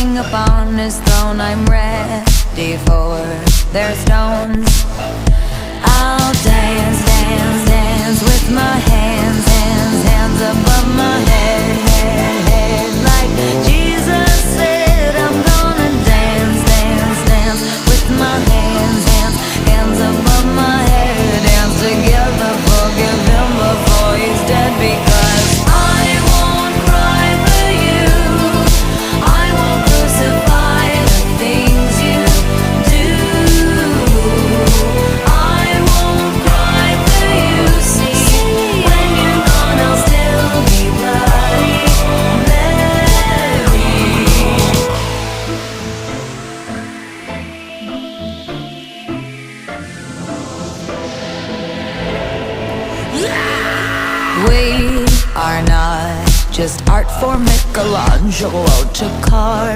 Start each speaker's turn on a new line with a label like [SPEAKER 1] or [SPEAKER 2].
[SPEAKER 1] king upon his throne. I'm ready for their stones. I'll dance, dance, dance with my hands, hands, hands above my head, head, head. Like Jesus said, I'm gonna dance, dance, dance with my hands, hands, hands above my head. Dance together, forgive him before he's dead, because I won't cry for you. I won't crucify the things you do. I won't cry for you, see. When you're gone, I'll still be Bloody Mary. We are not just art for Michelangelo to carve.